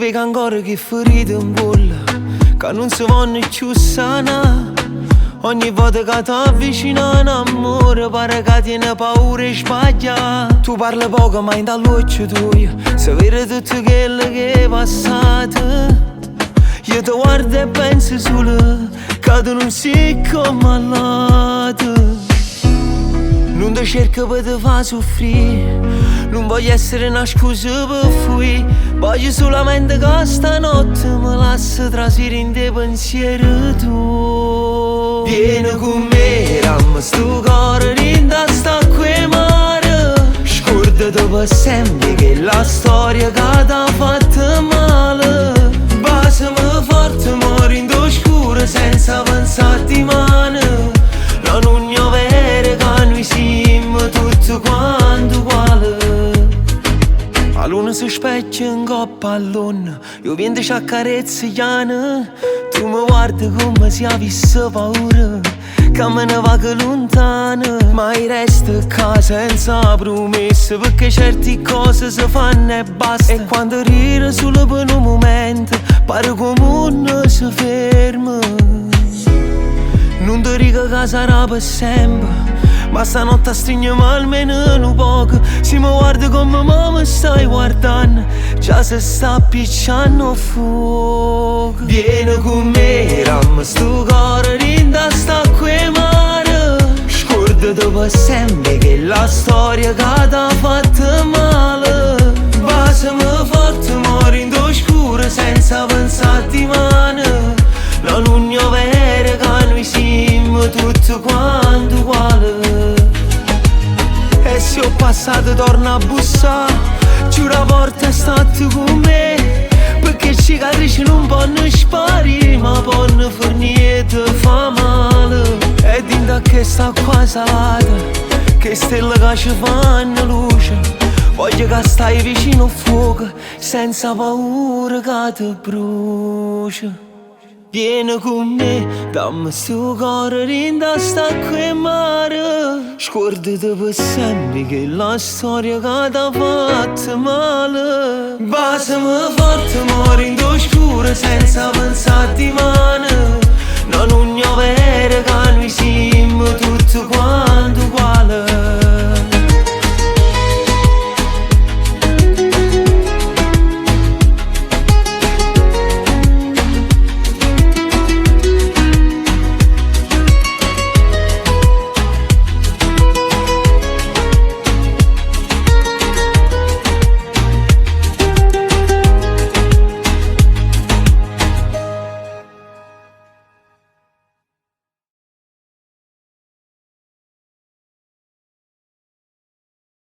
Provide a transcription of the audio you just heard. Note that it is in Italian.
vedi ancora che ferite in bolla, che non si vanno più sana. Ogni volta che ti avvicina un amore pare che tiene paura e sbaglia. Tu parli poco ma in dall'occhio tuo si vede tutto quello che è passato. Io ti guardo e penso solo che tu non sei come all'altro. Non ti cerco per te far soffrire, non voglio essere una scusa per fuori. Voglio solamente che stanotte mi lasci trasire in te pensieri tu. Vieni con me, dammi sto cuore rinda sta qui mare. Scordati per sempre che la storia che t'ha fatto male. Basami forte, mori in oscuro senza pensare di mano. La nugna vera che noi siamo tutti quanti uguali. La luna si specchia in coppa all'onna, io vento ci accarezzo Iana. Tu mi guardi come se avessi paura, che me ne vado lontano. Ma io resto qua senza promesse, perché certe cose si fanno e basta. E quando ride solo per un momento, pare come non si ferma. Non ti dico che sarà per sempre, ma stanotte stringiamo almeno un poco. Se mi guardi come mi stai guardando, già se sta appicciando fuoco. Vieni con me, dammi sto cuore rinda sta qui mare. Scordati per sempre che la storia che t'ha fatto male. Basami forte, mori in oscuro senza pensare di mano. La nugna vera che noi siamo tutti quanti uguali. E se ho passato torno a bussare, giuro la porta è stata con me. Perché cicatrici non possono sparire, ma possono fornire e ti fa male. E dinda che sta qua salata, che stelle che ci fanno luce. Voglio che stai vicino al fuoco, senza paura che ti brucia. Vieni con me, dammi sto cuore rinda sta qui mare. Scordati per sempre che la storia che t'ha fatto male. Basami forte, mori in oscuro senza pensare di mano. La nugna vera